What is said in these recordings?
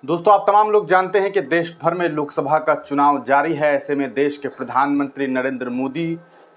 दोस्तों, आप तमाम लोग जानते हैं कि देश भर में लोकसभा का चुनाव जारी है। ऐसे में देश के प्रधानमंत्री नरेंद्र मोदी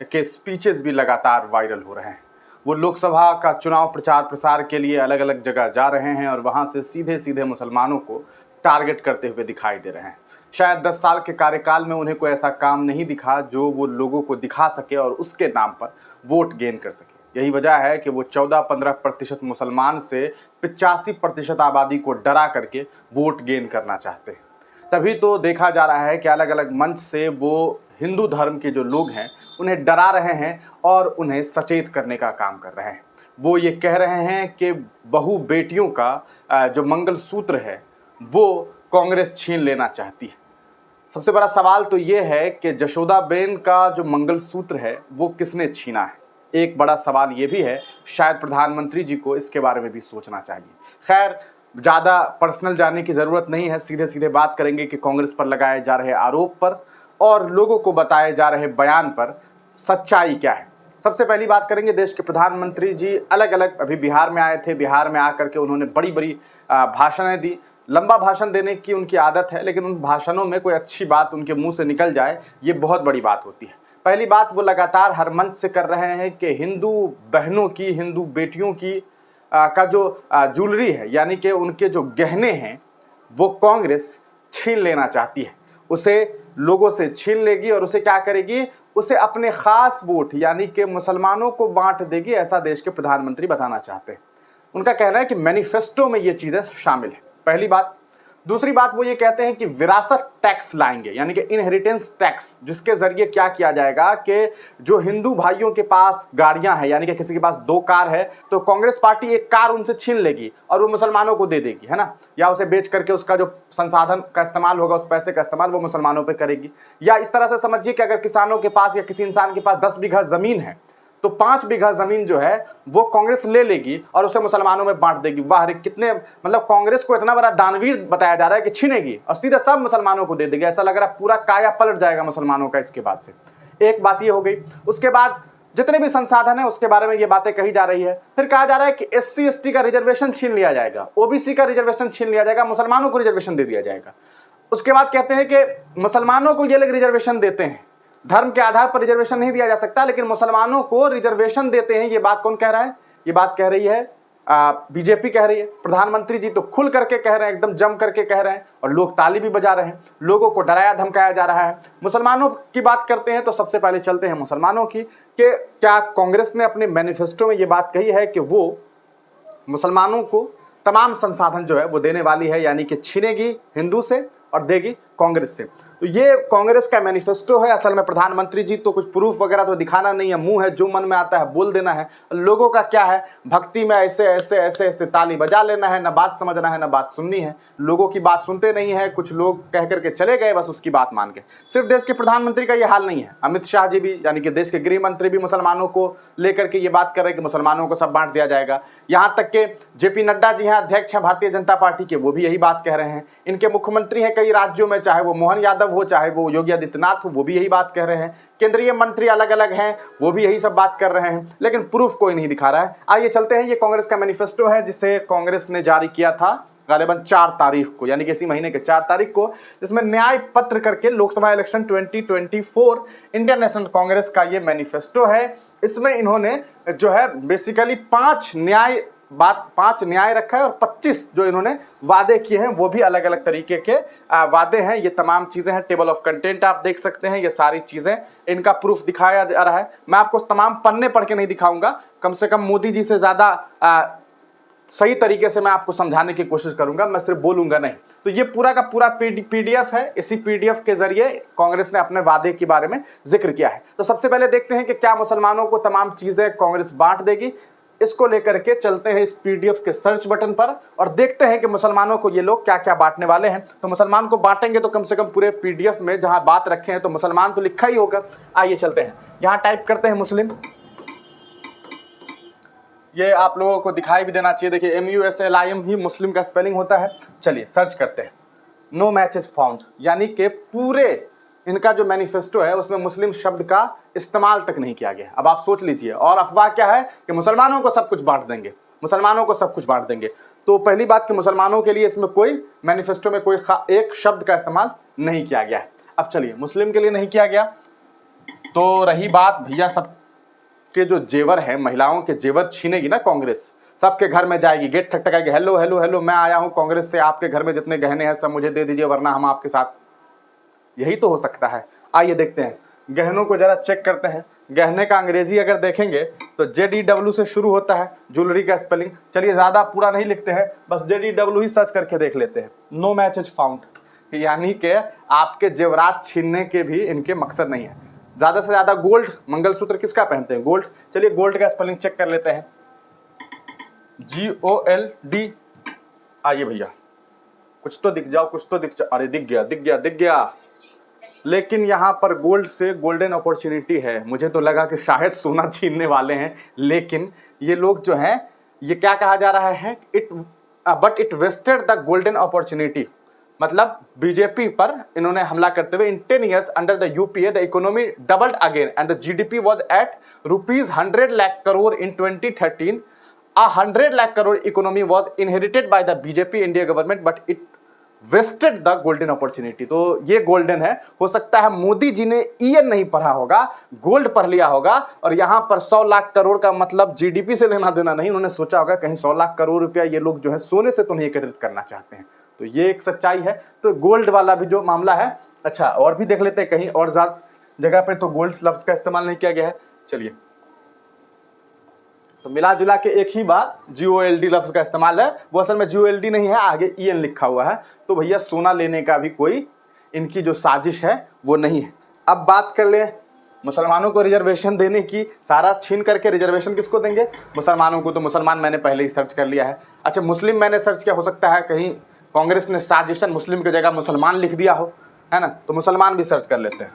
के स्पीचेस भी लगातार वायरल हो रहे हैं। वो लोकसभा का चुनाव प्रचार प्रसार के लिए अलग अलग जगह जा रहे हैं और वहां से सीधे सीधे मुसलमानों को टारगेट करते हुए दिखाई दे रहे हैं। शायद 10 साल के कार्यकाल में उन्हें कोई ऐसा काम नहीं दिखा जो वो लोगों को दिखा सके और उसके नाम पर वोट गेन कर सके। यही वजह है कि वो 14-15% मुसलमान से 85% आबादी को डरा करके वोट गेन करना चाहते हैं। तभी तो देखा जा रहा है कि अलग अलग मंच से वो हिंदू धर्म के जो लोग हैं उन्हें डरा रहे हैं और उन्हें सचेत करने का काम कर रहे हैं। वो ये कह रहे हैं कि बहू बेटियों का जो मंगलसूत्र है वो कांग्रेस छीन लेना चाहती है। सबसे बड़ा सवाल तो ये है कि जशोदाबेन का जो मंगलसूत्र है वो किसने छीना है। एक बड़ा सवाल ये भी है, शायद प्रधानमंत्री जी को इसके बारे में भी सोचना चाहिए। खैर, ज़्यादा पर्सनल जाने की ज़रूरत नहीं है, सीधे सीधे बात करेंगे कि कांग्रेस पर लगाए जा रहे आरोप पर और लोगों को बताए जा रहे बयान पर सच्चाई क्या है। सबसे पहली बात करेंगे, देश के प्रधानमंत्री जी अलग अलग अभी बिहार में आए थे। बिहार में आकर के उन्होंने बड़ी बड़ी भाषणें दी। लंबा भाषण देने की उनकी आदत है, लेकिन उन भाषणों में कोई अच्छी बात उनके मुंह से निकल जाए ये बहुत बड़ी बात होती है। पहली बात, वो लगातार हर मंच से कर रहे हैं कि हिंदू बहनों की, हिंदू बेटियों की का जो ज्वेलरी है, यानी कि उनके जो गहने हैं वो कांग्रेस छीन लेना चाहती है। उसे लोगों से छीन लेगी और उसे क्या करेगी, उसे अपने खास वोट यानी कि मुसलमानों को बांट देगी। ऐसा देश के प्रधानमंत्री बताना चाहते हैं। उनका कहना है कि मैनिफेस्टो में ये चीज़ें शामिल है, पहली बात। दूसरी बात, वो ये कहते हैं कि विरासत टैक्स लाएंगे, यानी कि इनहेरिटेंस टैक्स, जिसके जरिए क्या किया जाएगा कि जो हिंदू भाइयों के पास गाड़ियां हैं, यानी कि किसी के पास 2 कार है तो कांग्रेस पार्टी एक कार उनसे छीन लेगी और वो मुसलमानों को दे देगी, है ना, या उसे बेच करके उसका जो संसाधन का इस्तेमाल होगा, उस पैसे का इस्तेमाल वो मुसलमानों पर करेगी। या इस तरह से समझिए कि अगर किसानों के पास या किसी इंसान के पास 10 बीघा जमीन है तो 5 बीघा जमीन जो है वो कांग्रेस ले लेगी और उसे मुसलमानों में बांट देगी। वाह रे, कितने मतलब कांग्रेस को इतना बड़ा दानवीर बताया जा रहा है कि छीनेगी और सीधे सब मुसलमानों को दे देगी। ऐसा लग रहा है पूरा काया पलट जाएगा मुसलमानों का इसके बाद से। एक बात ये हो गई। उसके बाद जितने भी संसाधन है उसके बारे में ये बातें कही जा रही है। फिर कहा जा रहा है कि SC ST का रिजर्वेशन छीन लिया जाएगा, OBC का रिजर्वेशन छीन लिया जाएगा, मुसलमानों को रिजर्वेशन दे दिया जाएगा। उसके बाद कहते हैं कि मुसलमानों को ये लोग रिजर्वेशन देते हैं, धर्म के आधार पर रिजर्वेशन नहीं दिया जा सकता, लेकिन मुसलमानों को रिजर्वेशन देते हैं। ये बात कौन कह रहा है? ये बात कह रही है बीजेपी कह रही है। प्रधानमंत्री जी तो खुल करके कह रहे हैं, एकदम जम करके कह रहे हैं और लोग ताली भी बजा रहे हैं। लोगों को डराया धमकाया जा रहा है। मुसलमानों की बात करते हैं तो सबसे पहले चलते हैं मुसलमानों की, कि क्या कांग्रेस ने अपने मैनिफेस्टो में ये बात कही है कि वो मुसलमानों को तमाम संसाधन जो है वो देने वाली है, यानी कि छीनेगी हिंदू से और देगी कांग्रेस से। तो ये कांग्रेस का मैनिफेस्टो है। असल में प्रधानमंत्री जी तो कुछ प्रूफ वगैरह तो दिखाना नहीं है, मुंह है जो मन में आता है बोल देना है। लोगों का क्या है, भक्ति में ऐसे ऐसे ऐसे ऐसे ताली बजा लेना है, ना बात समझना है ना बात सुननी है। लोगों की बात सुनते नहीं है, कुछ लोग कह करके चले गए बस उसकी बात मान के। सिर्फ देश के प्रधानमंत्री का ये हाल नहीं है, अमित शाह जी भी यानी कि देश के गृह मंत्री भी मुसलमानों को लेकर के ये बात कर रहे हैं कि मुसलमानों को सब बांट दिया जाएगा। यहाँ तक के JP नड्डा जी हैं, अध्यक्ष हैं भारतीय जनता पार्टी के, वो भी यही बात कह रहे हैं। इनके मुख्यमंत्री हैं कई राज्यों में, चाहे वो मोहन यादव हो चाहे वो योगी आदित्यनाथ हो, वो भी यही बात कह रहे हैं। केंद्रीय मंत्री अलग अलग हैं, वो भी यही सब बात कर रहे हैं, लेकिन प्रूफ कोई नहीं दिखा रहा है। आइए चलते हैं, ये कांग्रेस का मैनिफेस्टो है जिसे कांग्रेस ने जारी किया था गालिबन 4 तारीख को, यानी कि इसी महीने के 4 तारीख को, जिसमें न्याय पत्र करके Lok Sabha election 2024 Indian national Congress का ये मैनिफेस्टो है। इसमें इन्होंने जो है बेसिकली 5 न्याय रखा है और 25 जो इन्होंने वादे किए हैं वो भी अलग अलग तरीके के वादे हैं। ये तमाम चीज़ें हैं, टेबल ऑफ कंटेंट आप देख सकते हैं, ये सारी चीज़ें, इनका प्रूफ दिखाया जा रहा है। मैं आपको तमाम पन्ने पढ़ के नहीं दिखाऊंगा, कम से कम मोदी जी से ज़्यादा सही तरीके से मैं आपको समझाने की कोशिश करूंगा, मैं सिर्फ बोलूंगा नहीं। तो ये पूरा का पूरा PDF है। इसी PDF के जरिए कांग्रेस ने अपने वादे के बारे में जिक्र किया है। तो सबसे पहले देखते हैं कि क्या मुसलमानों को तमाम चीज़ें कांग्रेस बांट देगी। इसको लेकर के चलते हैं इस PDF के सर्च बटन पर और देखते हैं कि मुसलमानों को ये लोग क्या क्या बांटने वाले हैं। तो मुसलमान को बांटेंगे तो कम से कम पूरे PDF में जहां बात रखे हैं तो मुसलमान तो लिखा ही होगा। आइए चलते हैं, यहाँ टाइप करते हैं मुस्लिम। ये आप लोगों को दिखाई भी देना चाहिए, देखिए MUSLIM ही मुस्लिम का स्पेलिंग होता है। चलिए सर्च करते हैं। नो मैचेस फाउंड, यानी कि पूरे इनका जो मैनिफेस्टो है उसमें मुस्लिम शब्द का इस्तेमाल तक नहीं किया गया। अब आप सोच लीजिए, और अफवाह क्या है कि मुसलमानों को सब कुछ बांट देंगे, मुसलमानों को सब कुछ बांट देंगे। तो पहली बात कि मुसलमानों के लिए इसमें कोई मैनिफेस्टो में कोई एक शब्द का इस्तेमाल नहीं किया गया है। अब चलिए मुस्लिम के लिए नहीं किया गया। तो रही बात भैया सब के जो जेवर है, महिलाओं के जेवर छीनेगी ना कांग्रेस, सबके घर में जाएगी, गेट ठकठकाएगी, हेलो हेलो हेलो मैं आया हूं कांग्रेस से, आपके घर में जितने गहने हैं सब मुझे दे दीजिए वरना हम आपके साथ। यही तो हो सकता है। आइए देखते हैं, गहनों को जरा चेक करते हैं। गहने का अंग्रेजी अगर देखेंगे तो JDW से शुरू होता है ज्वेलरी का स्पेलिंग। चलिए ज्यादा पूरा नहीं लिखते हैं, बस JDW ही सर्च करके देख लेते हैं। नो मैच इज फाउंड, यानी कि आपके जेवरात छीनने के भी इनके मकसद नहीं है। ज्यादा से ज्यादा गोल्ड, मंगलसूत्र किसका पहनते हैं? गोल्ड। चलिए गोल्ड का स्पेलिंग चेक कर लेते हैं, GOLD। आइए भैया कुछ तो दिख जाओ, कुछ तो दिख जाओ। अरे दिख गया दिख गया दिख गया। लेकिन यहाँ पर गोल्ड से गोल्डन अपॉर्चुनिटी है। मुझे तो लगा कि शायद सोना छीनने वाले हैं, लेकिन ये लोग जो हैं, ये क्या कहा जा रहा है, but it wasted the golden opportunity. मतलब बीजेपी पर इन्होंने हमला करते हुए in 10 years under the UPA the economy doubled again and the GDP was at ₹100 lakh crore in 2013। 100 lakh crore economy was inherited by the BJP India government but it wasted the golden opportunity. तो ये golden है। हो सकता है मोदी जी ने EN नहीं पढ़ा होगा, गोल्ड पढ़ लिया होगा, और यहां पर 100 लाख करोड़ का मतलब GDP से लेना देना नहीं। उन्होंने सोचा होगा कहीं 100 लाख करोड़ रुपया ये लोग जो है सोने से तो नहीं एकत्रित करना चाहते हैं। तो ये एक सच्चाई है। तो गोल्ड वाला भी जो मामला है, अच्छा और भी देख लेते हैं कहीं और ज्यादा जगह पे तो गोल्ड लफ्ज का इस्तेमाल नहीं किया गया है। चलिए तो मिला जुला के एक ही बात, GOLD लफ्ज का इस्तेमाल है। वो असल में GOLD नहीं है, आगे EN लिखा हुआ है। तो भैया सोना लेने का भी कोई इनकी जो साजिश है वो नहीं है। अब बात कर ले मुसलमानों को रिजर्वेशन देने की। सारा छीन करके रिजर्वेशन किसको देंगे? मुसलमानों को। तो मुसलमान मैंने पहले ही सर्च कर लिया है। अच्छा मुस्लिम मैंने सर्च किया, हो सकता है कहीं कांग्रेस ने साजिशन मुस्लिम की जगह मुसलमान लिख दिया हो, है ना? तो मुसलमान भी सर्च कर लेते हैं।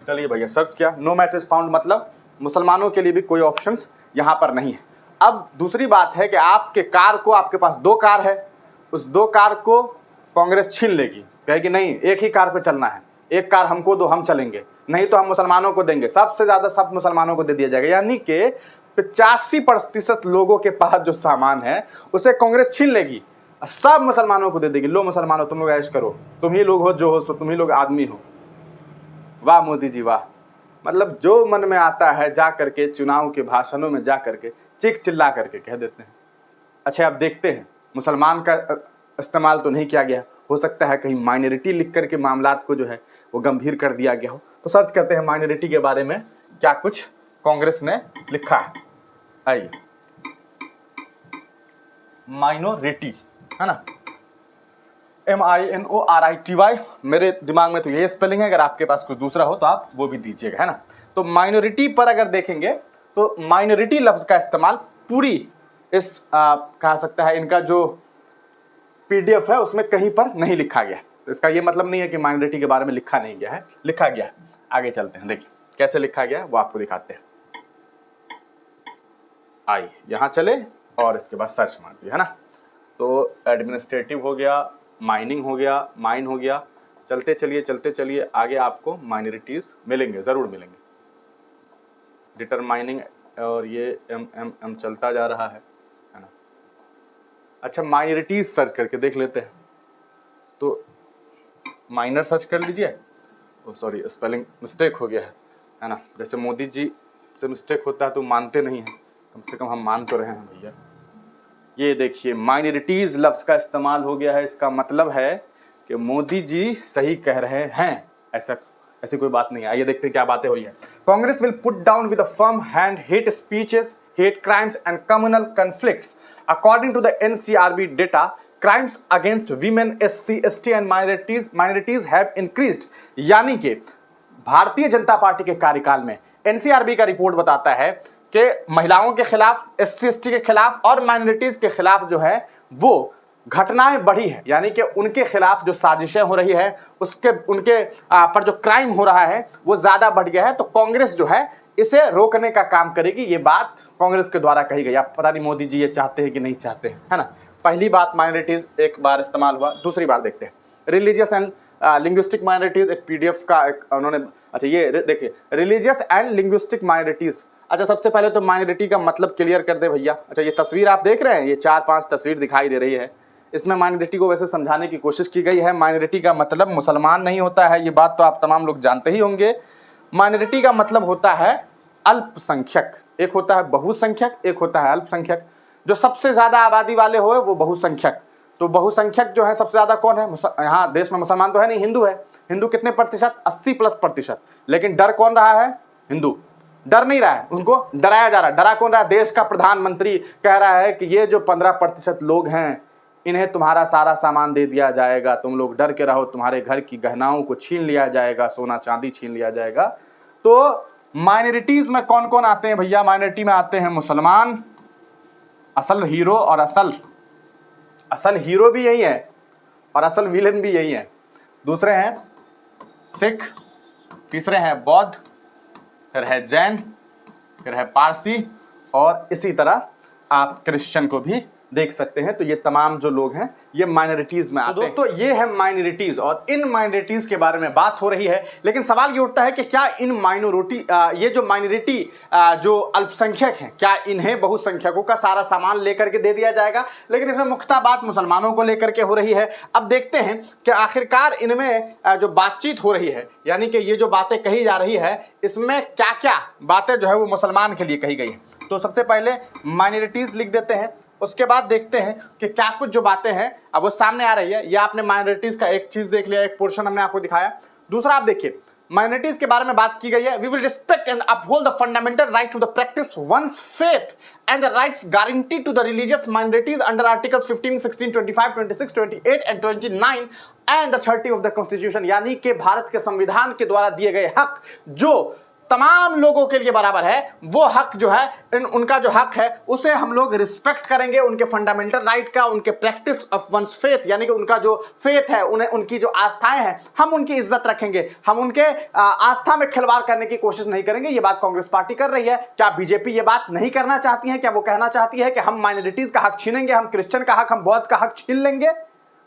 चलिए भैया सर्च किया, नो मैचेस फाउंड, मतलब मुसलमानों के लिए भी कोई ऑप्शंस यहाँ पर नहीं है। अब दूसरी बात है कि आपके कार को, आपके पास 2 कार है, उस 2 कार को कांग्रेस छीन लेगी, कहेगी नहीं एक ही कार पे चलना है, एक कार हमको दो हम चलेंगे, नहीं तो हम मुसलमानों को देंगे, सबसे ज्यादा सब मुसलमानों को दे दिया जाएगा। यानी कि 85% लोगों के पास जो सामान है उसे कांग्रेस छीन लेगी, सब मुसलमानों को दे देगी। लो मुसलमानों तुम लोग ऐश करो, तुम ही लोग हो जो हो, सो तुम ही लोग आदमी हो। वाह मोदी जी वाह। मतलब जो मन में आता है जा करके चुनाव के भाषणों में जा करके चीख चिल्ला करके कह देते हैं। अच्छा अब देखते हैं, मुसलमान का इस्तेमाल तो नहीं किया गया, हो सकता है कहीं माइनॉरिटी लिख करके मामलात को जो है वो गंभीर कर दिया गया हो। तो सर्च करते हैं माइनॉरिटी के बारे में क्या कुछ कांग्रेस ने लिखा है। आइए माइनॉरिटी, है ना, MINORITY। मेरे दिमाग में तो ये स्पेलिंग है, अगर आपके पास कुछ दूसरा हो तो आप वो भी दीजिएगा, है ना। तो माइनॉरिटी पर अगर देखेंगे तो माइनॉरिटी लफ्ज का इस्तेमाल पूरी इस कहा सकता है इनका जो PDF है उसमें कहीं पर नहीं लिखा गया। तो इसका ये मतलब नहीं है कि माइनॉरिटी के बारे में लिखा नहीं गया है, लिखा गया है। आगे चलते हैं, देखिए कैसे लिखा गया है वो आपको दिखाते हैं। आइए यहाँ चले और इसके बाद सर्च मार दिया, है ना। तो एडमिनिस्ट्रेटिव हो गया, माइनिंग हो गया, माइन हो गया, चलते चलिए आगे आपको माइनॉरिटीज़ मिलेंगे, ज़रूर मिलेंगे। डिटरमाइनिंग और ये M चलता जा रहा है ना। अच्छा माइनॉरिटीज़ सर्च करके देख लेते हैं। तो माइनर सर्च कर लीजिए। ओ सॉरी स्पेलिंग मिस्टेक हो गया है ना। जैसे मोदी जी से मिस्टेक होता है तो मानते नहीं हैं, कम से कम हम मान तो रहे हैं भैया। ये देखिए माइनॉरिटीज़ लफ्ज का इस्तेमाल हो गया है। इसका मतलब है कि मोदी जी सही कह रहे हैं, ऐसी कोई बात नहीं है। आइए देखते हैं क्या बातें हुई है। Congress will put down with a firm hand hate speeches, hate crimes and communal conflicts. According to the NCRB data, crimes against women, SC, ST and minorities have increased. यानी कि भारतीय जनता पार्टी के कार्यकाल में NCRB का रिपोर्ट बताता है कि महिलाओं के खिलाफ, SC, ST के खिलाफ और माइनॉरिटीज के खिलाफ जो है वो घटनाएं बढ़ी है। यानी कि उनके खिलाफ जो साजिशें हो रही है, उनके पर जो क्राइम हो रहा है वो ज्यादा बढ़ गया है। तो कांग्रेस जो है इसे रोकने का काम करेगी। ये बात कांग्रेस के द्वारा कही गई। आप पता नहीं मोदी जी ये चाहते हैं कि नहीं चाहते हैं, है ना। पहली बात माइनॉरिटीज एक बार इस्तेमाल हुआ। दूसरी बार देखते हैं रिलीजियस एंड लिंग्विस्टिक माइनॉरिटीज। एक PDF का एक उन्होंने, अच्छा ये देखिए रिलीजियस एंड लिंग्विस्टिक माइनॉरिटीज अच्छा, सबसे पहले तो माइनॉरिटी का मतलब क्लियर कर दे भैया। अच्छा, ये तस्वीर आप देख रहे हैं, ये 4-5 तस्वीर दिखाई दे रही है, इसमें माइनॉरिटी को वैसे समझाने की कोशिश की गई है। माइनॉरिटी का मतलब मुसलमान नहीं होता है, ये बात तो आप तमाम लोग जानते ही होंगे। माइनॉरिटी का मतलब होता है अल्पसंख्यक। एक होता है बहुसंख्यक, एक होता है अल्पसंख्यक। जो सबसे ज्यादा आबादी वाले हो वो बहुसंख्यक। तो बहुसंख्यक जो है सबसे ज्यादा कौन है? यहाँ देश में मुसलमान तो है नहीं, हिंदू है। हिंदू कितने प्रतिशत? 80+%। लेकिन डर कौन रहा है? हिंदू। डर नहीं रहा है, उनको डराया जा रहा है। डरा कौन रहा है? देश का प्रधानमंत्री कह रहा है कि ये जो 15% लोग हैं, इन्हें तुम्हारा सारा सामान दे दिया जाएगा, तुम लोग डर के रहो, तुम्हारे घर की गहनाओं को छीन लिया जाएगा, सोना चांदी छीन लिया जाएगा। तो माइनॉरिटीज में कौन कौन आते हैं भैया? माइनॉरिटी में आते हैं मुसलमान, असल हीरो और असल हीरो भी यही है और असल विलेन भी यही है। दूसरे हैं सिख, तीसरे हैं बौद्ध, फिर है जैन, फिर है पारसी, और इसी तरह आप क्रिश्चियन को भी देख सकते हैं। तो ये तमाम जो लोग हैं ये माइनॉरिटीज में आते हैं। दोस्तों, ये है माइनॉरिटीज और इन माइनॉरिटीज के बारे में बात हो रही है। लेकिन सवाल ये उठता है कि क्या इन ये जो माइनॉरिटी जो अल्पसंख्यक हैं, क्या इन्हें बहुसंख्यकों का सारा सामान लेकर के दे दिया जाएगा? लेकिन इसमें मुख्यतः बात मुसलमानों को लेकर के हो रही है। अब देखते हैं कि आखिरकार इनमें जो बातचीत हो रही है, यानी कि ये जो बातें कही जा रही है, इसमें क्या क्या बातें जो है वो मुसलमान के लिए कही गई है। तो सबसे पहले माइनॉरिटीज लिख देते हैं, उसके बाद देखते हैं कि क्या कुछ जो बातें हैं अब वो सामने आ रही है। ये आपने माइनॉरिटीज का एक चीज देख लिया, एक पोर्शन हमने आपको दिखाया। दूसरा आप देखिए, माइनॉरिटीज के बारे में बात की गई है। We will respect and uphold the fundamental right to the practice one's faith and the rights guaranteed to the religious minorities under articles 15, 16, 25, 26, 28 and 29 and the 30 of the constitution. यानी कि भारत के संविधान के द्वारा दिए गए हक जो तमाम लोगों के लिए बराबर है, वो हक जो है, उनका जो हक है उसे हम लोग रिस्पेक्ट करेंगे। उनके फंडामेंटल राइट का, उनके प्रैक्टिस ऑफ वंस फेथ, यानी कि उनका जो फेथ है, उन्हें उनकी जो आस्थाएं हैं, हम उनकी इज्जत रखेंगे। हम उनके आस्था में खिलवाड़ करने की कोशिश नहीं करेंगे। ये बात कांग्रेस पार्टी कर रही है। क्या बीजेपी ये बात नहीं करना चाहती है? क्या वो कहना चाहती है कि हम माइनॉरिटीज का हक छीनेंगे, हम क्रिश्चियन का हक, हम बौद्ध का हक छीन लेंगे?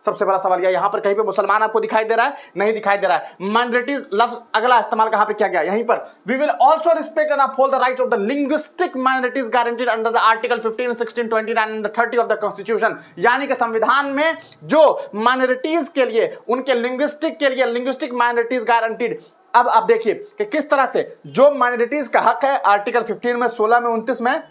सबसे बड़ा सवाल यह, यहां पर कहीं पे मुसलमान आपको दिखाई दे रहा है? नहीं दिखाई दे रहा है। माइनॉरिटीज लफ्ज अगला इस्तेमाल कहां पे किया गया? यहीं पर। We will also respect and uphold the rights of the linguistic minorities guaranteed under the article 15, 16, 29 and 30 of the constitution. यानी कि संविधान में जो माइनॉरिटीज के लिए, उनके लिंग्विस्टिक के लिए लिंग्विस्टिक माइनॉरिटीज गारंटीड। अब आप देखिए कि किस तरह से जो माइनॉरिटीज का हक है आर्टिकल 15 में, 16 में, 29 में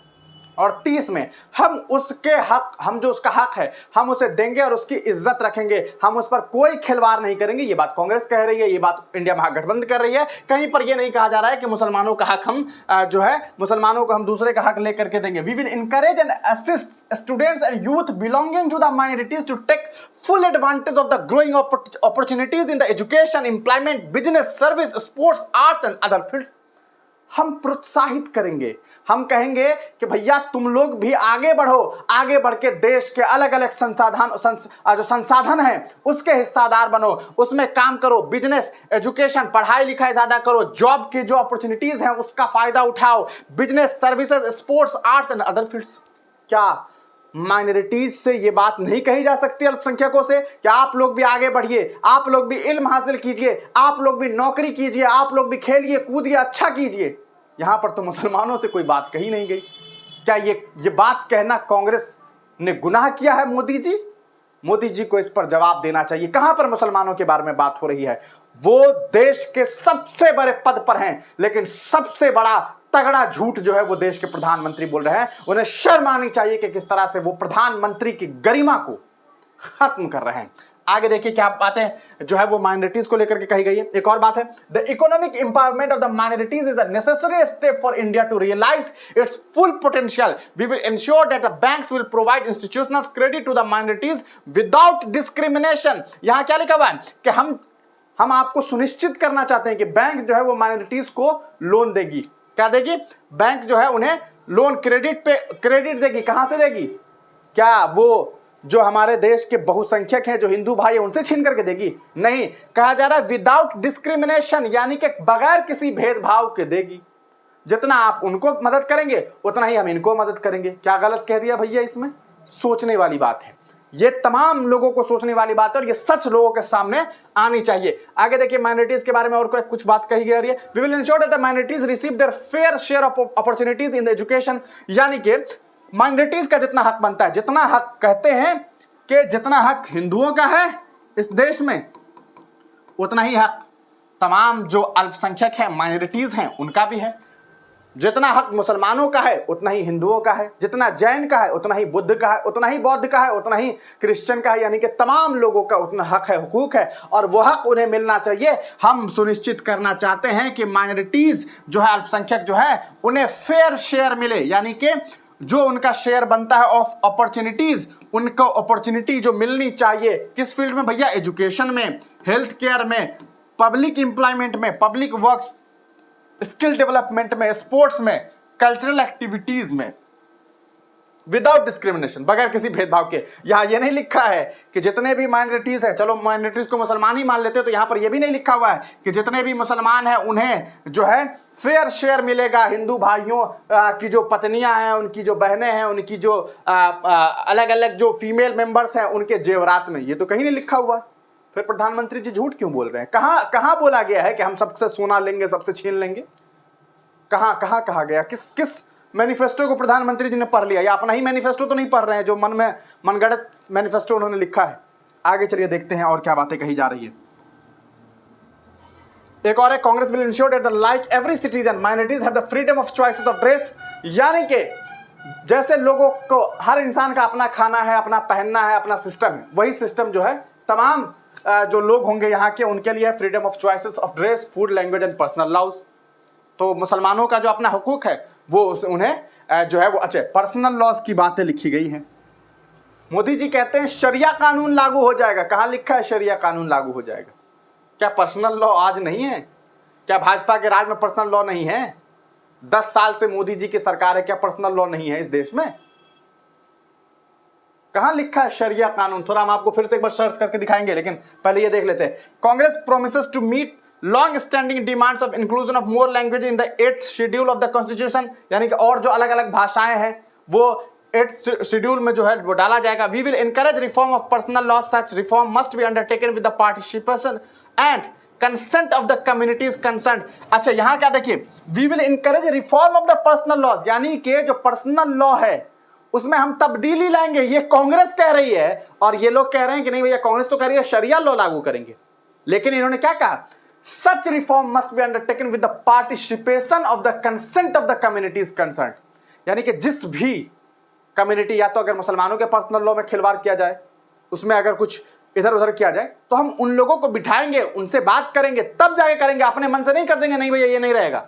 और 30 में, हम उसके हक, हम जो उसका हक है हम उसे देंगे और उसकी इज्जत रखेंगे। हम उस पर कोई खिलवाड़ नहीं करेंगे। ये बात कांग्रेस कह रही है, ये बात इंडिया महागठबंधन कर रही है। कहीं पर ये नहीं कहा जा रहा है कि मुसलमानों का हक हम जो है, मुसलमानों को हम दूसरे का हक लेकर के देंगे। We will encourage and assist students and youth belonging to the minorities to take full advantage of the growing opportunities in the education, employment, business, service, sports, arts and other fields. हम प्रोत्साहित करेंगे। हम कहेंगे कि भैया तुम लोग भी आगे बढ़ो, आगे बढ़ के देश के अलग अलग जो संसाधन हैं उसके हिस्सादार बनो, उसमें काम करो, बिजनेस, एजुकेशन, पढ़ाई लिखाई ज्यादा करो, जॉब की जो अपॉर्चुनिटीज हैं उसका फायदा उठाओ, business, services, sports, arts and other fields. क्या माइनॉरिटीज से ये बात नहीं कही जा सकती? अल्पसंख्यकों से कि आप लोग भी आगे बढ़िए, आप लोग भी इल्म हासिल कीजिए, आप लोग भी नौकरी कीजिए, आप लोग भी खेलिए कूदिए, अच्छा कीजिए। यहां पर तो मुसलमानों से कोई बात कही नहीं गई। क्या ये बात कहना कांग्रेस ने गुनाह किया है? मोदी जी को इस पर जवाब देना चाहिए। कहां पर मुसलमानों के बारे में बात हो रही है? वो देश के सबसे बड़े पद पर हैं, लेकिन सबसे बड़ा तगड़ा झूठ जो है वो देश के प्रधानमंत्री बोल रहे हैं। उन्हें शर्म आनी चाहिए कि किस तरह से वो प्रधानमंत्री की गरिमा को खत्म कर रहे हैं। आगे देखिए क्या बातें जो है वो माइनॉरिटीज को लेकर के कही गई है। एक और बात है, the economic empowerment of the minorities is a necessary step for India to realise its full potential. We will ensure that the banks will provide institutional credit to the minorities without discrimination. यहां क्या लिखा हुआ है कि हम आपको सुनिश्चित करना चाहते हैं कि बैंक जो है वो माइनॉरिटीज को लोन देगी। क्या देगी? बैंक जो है उन्हें लोन क्रेडिट देगी। कहां से देगी? क्या वो जो हमारे देश के बहुसंख्यक हैं, जो हिंदू भाई हैं, उनसे छीन करके देगी? नहीं, कहा जा रहा है विदाउट डिस्क्रिमिनेशन, यानी कि बगैर किसी भेदभाव के देगी। जितना आप उनको मदद करेंगे उतना ही हम इनको मदद करेंगे। क्या गलत कह दिया भैया? इसमें सोचने वाली बात है। ये तमाम लोगों को सोचने वाली बात है और ये सच लोगों के सामने आनी चाहिए। आगे देखिए माइनॉरिटीज के बारे में और कुछ बात कही जा रही है। We will ensure that the minorities receive their fair share of opportunities in the education, यानी कि माइनॉरिटीज का जितना हक बनता है, जितना हक कहते हैं कि जितना हक हिंदुओं का है इस देश में, उतना ही हक तमाम जो अल्पसंख्यक हैं, माइनॉरिटीज हैं, उनका भी है। जितना हक मुसलमानों का है उतना ही हिंदुओं का है, जितना जैन का है उतना ही बुद्ध का है, उतना ही बौद्ध का है, उतना ही क्रिश्चियन का है, यानी कि तमाम लोगों का उतना हक है, हुकूक है, और वो हक उन्हें मिलना चाहिए। हम सुनिश्चित करना चाहते हैं कि माइनॉरिटीज जो है, अल्पसंख्यक जो है, उन्हें फेयर शेयर मिले, यानी कि जो उनका शेयर बनता है ऑफ अपॉर्चुनिटीज, उनको अपॉर्चुनिटी जो मिलनी चाहिए। किस फील्ड में भैया? एजुकेशन में, हेल्थ केयर में, पब्लिक एम्प्लॉयमेंट में, पब्लिक वर्क्स, स्किल डेवलपमेंट में, स्पोर्ट्स में, कल्चरल एक्टिविटीज में, विदाउट डिस्क्रिमिनेशन, बगैर किसी भेदभाव के। यहां ये नहीं लिखा है कि जितने भी माइनॉरिटीज हैं, चलो माइनॉरिटीज को मुसलमान ही मान लेते हो, तो यहां पर ये भी नहीं लिखा हुआ है कि जितने भी मुसलमान हैं उन्हें जो है फेयर शेयर मिलेगा। हिंदू भाइयों की जो पत्नियां हैं, उनकी जो बहनें हैं, उनकी जो अलग अलग जो फीमेल मेंबर्स हैं, उनके जेवरात में, ये तो कहीं नहीं लिखा हुआ। फिर प्रधानमंत्री जी झूठ क्यों बोल रहे हैं? कहां बोला गया है कि हम सबसे सोना लेंगे, सबसे छीन लेंगे? कहां कहा गया? किस मैनिफेस्टो को प्रधानमंत्री जी ने पढ़ लिया? या अपना ही मैनिफेस्टो तो नहीं पढ़ रहे हैं जो मन में मनगढ़ंत मैनिफेस्टो उन्होंने लिखा है? आगे चलिए देखते हैं और क्या बातें कही जा रही है। एक और है, Congress will ensure that like every citizen minorities have the freedom of choices of dress, यानी कि जैसे लोगों को, हर इंसान का अपना खाना है, अपना पहनना है, अपना सिस्टम है, वही सिस्टम जो है तमाम जो लोग होंगे यहाँ के, उनके लिए freedom of choices of dress, food, language and personal laws. तो मुसलमानों का जो अपना हुकूक है वो उन्हें जो है वो अच्छे पर्सनल लॉज की बातें लिखी गई हैं। मोदी जी कहते हैं शरिया कानून लागू हो जाएगा। कहाँ लिखा है शरिया कानून लागू हो जाएगा? क्या पर्सनल लॉ आज नहीं है? क्या भाजपा के राज में पर्सनल लॉ नहीं है? 10 साल से मोदी जी की सरकार है, क्या पर्सनल लॉ नहीं है इस देश में? कहां लिखा है शरिया कानून? थोड़ा हम आपको फिर से एक बार सर्च करके दिखाएंगे, लेकिन पहले ये देख लेते हैं। Congress promises to meet long standing demands of inclusion of more language in the 8th schedule of the constitution, यानी कि और जो अलग अलग भाषाएं हैं वो 8th शेड्यूल में जो है वो डाला जाएगा। We will encourage reform of personal law, such reform must be undertaken with the participation and consent of the communities concern. अच्छा, यहां क्या देखिए, we will encourage reform of the personal laws, यानी कि जो पर्सनल लॉ है उसमें हम तब्दीली लाएंगे। ये कांग्रेस कह रही है और ये लोग कह रहे हैं कि नहीं भैया, कांग्रेस तो कह रही है शरिया लॉ लागू करेंगे, लेकिन इन्होंने क्या कहा? Such reform must be undertaken with the participation of the consent of the communities concern, यानी कि जिस भी कम्युनिटी, या तो अगर मुसलमानों के पर्सनल लॉ में खिलवाड़ किया जाए, उसमें अगर कुछ इधर उधर किया जाए, तो हम उन लोगों को बिठाएंगे, उनसे बात करेंगे, तब जाके करेंगे, अपने मन से नहीं कर देंगे नहीं भैया ये नहीं रहेगा।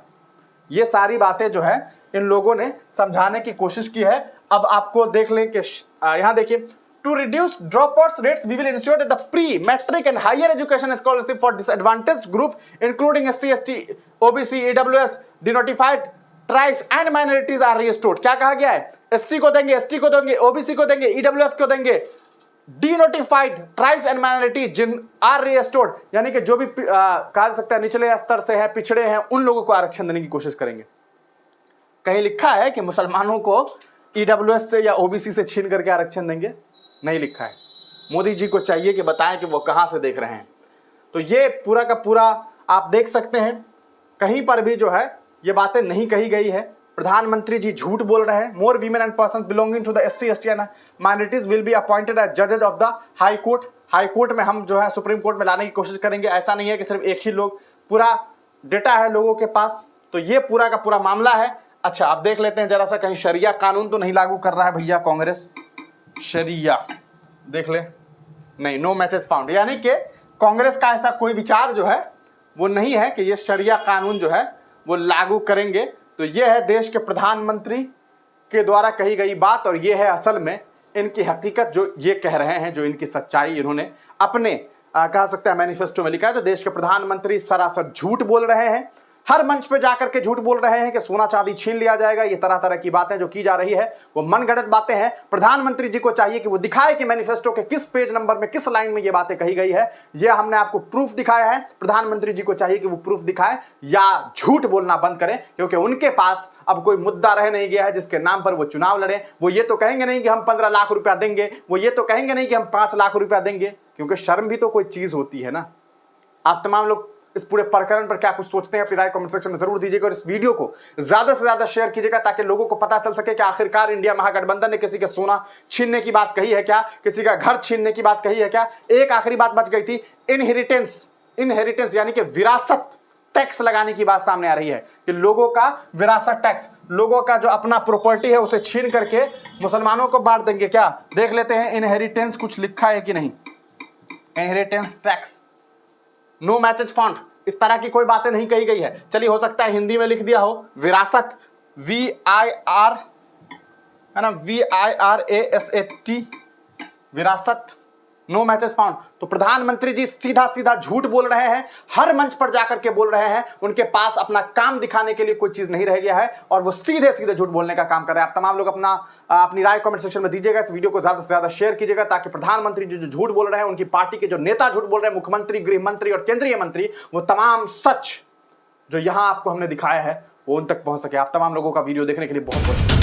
ये सारी बातें जो है इन लोगों ने समझाने की कोशिश की है। अब आपको देख लें कि यहां देखिए, to reduce dropouts rates we will ensure that the pre matric and higher education scholarship for disadvantaged group including SC ST OBC EWS denotified tribes and minorities are restored. क्या कहा गया है? SC को देंगे, ST को देंगे, OBC को देंगे, EWS को देंगे, डिनोटिफाइड ट्राइब्स एंड माइनॉरिटीज जिन आर रीस्टोर्ड, यानी कि जो भी कहा जा सकता है निचले स्तर से है, पिछड़े हैं, उन लोगों को आरक्षण देने की कोशिश करेंगे। कहीं लिखा है कि मुसलमानों को EWS से या OBC से छीन करके आरक्षण देंगे? नहीं लिखा है। मोदी जी को चाहिए कि बताएं कि वो कहां से देख रहे हैं। तो ये पूरा का पूरा आप देख सकते हैं, कहीं पर भी जो है ये बातें नहीं कही गई है। प्रधानमंत्री जी झूठ बोल रहे हैं। More women and person belonging to the SC ST and minorities will be appointed as जजेज of the high court. High court में हम जो है सुप्रीम कोर्ट में लाने की कोशिश करेंगे। ऐसा नहीं है कि सिर्फ एक ही लोग, पूरा डेटा है लोगों के पास। तो ये पूरा का पूरा मामला है। अच्छा, आप देख लेते हैं जरा सा, कहीं शरिया कानून तो नहीं लागू कर रहा है भैया कांग्रेस? शरिया देख ले, नहीं, नो मैचेस फाउंड, यानी कि कांग्रेस का ऐसा कोई विचार जो है वो नहीं है कि ये शरिया कानून जो है वो लागू करेंगे। तो ये है देश के प्रधानमंत्री के द्वारा कही गई बात, और ये है असल में इनकी हकीकत, जो ये कह रहे हैं, जो इनकी सच्चाई इन्होंने अपने कह सकते हैं मैनिफेस्टो में लिखा है। तो देश के प्रधानमंत्री सरासर झूठ बोल रहे हैं। हर मंच पे जाकर के झूठ बोल रहे हैं कि सोना चांदी छीन लिया जाएगा। ये तरह तरह की बातें जो की जा रही है वो मनगढ़ंत बातें हैं। प्रधानमंत्री जी को चाहिए कि वो दिखाए कि मैनिफेस्टो के किस पेज नंबर में किस लाइन में ये बातें कही गई है। ये हमने आपको प्रूफ दिखाया है। प्रधानमंत्री जी को चाहिए कि वो प्रूफ दिखाए या झूठ बोलना बंद करें, क्योंकि उनके पास अब कोई मुद्दा रह नहीं गया है जिसके नाम पर वो चुनाव लड़े। वो ये तो कहेंगे नहीं कि हम 15 लाख रुपया देंगे, वो ये तो कहेंगे नहीं कि हम 5 लाख रुपया देंगे, क्योंकि शर्म भी तो कोई चीज होती है ना। आप तमाम लोग इस पूरे प्रकरण पर क्या कुछ सोचते हैं अपनी राय कमेंट सेक्शन में जरूर दीजिएगा, और इस वीडियो को ज्यादा से ज्यादा शेयर कीजिएगा ताकि लोगों को पता चल सके कि आखिरकार इंडिया महागठबंधन ने किसी का सोना छीनने की बात कही है क्या, किसी का घर छीनने की बात कही है क्या। एक आखिरी बात बच गई थी, इनहेरिटेंस यानी कि विरासत टैक्स लगाने की बात सामने आ रही है कि लोगों का विरासत टैक्स, लोगों का जो अपना प्रॉपर्टी है उसे छीन करके मुसलमानों को बांट देंगे क्या। देख लेते हैं इनहेरिटेंस कुछ लिखा है कि नहीं। Inheritance tax, no matches fund, इस तरह की कोई बातें नहीं कही गई है। चलिए हो सकता है हिंदी में लिख दिया हो विरासत, VIR है ना, VIRASAT, विरासत, नो मैचेस फाउंड। तो प्रधानमंत्री जी सीधा सीधा झूठ बोल रहे हैं, हर मंच पर जाकर के बोल रहे हैं। उनके पास अपना काम दिखाने के लिए कोई चीज नहीं रह गया है और वो सीधे सीधे झूठ बोलने का काम कर रहे हैं। आप तमाम लोग अपनी राय कमेंट सेक्शन में दीजिएगा, इस वीडियो को ज्यादा से ज्यादा शेयर कीजिएगा ताकि प्रधानमंत्री जी जो झूठ बोल रहे हैं, उनकी पार्टी के जो नेता झूठ बोल रहे हैं, मुख्यमंत्री, गृह मंत्री और केंद्रीय मंत्री, वो तमाम सच जो यहां आपको हमने दिखाया है वो उन तक पहुंच सके। आप तमाम लोगों का वीडियो देखने के लिए बहुत बहुत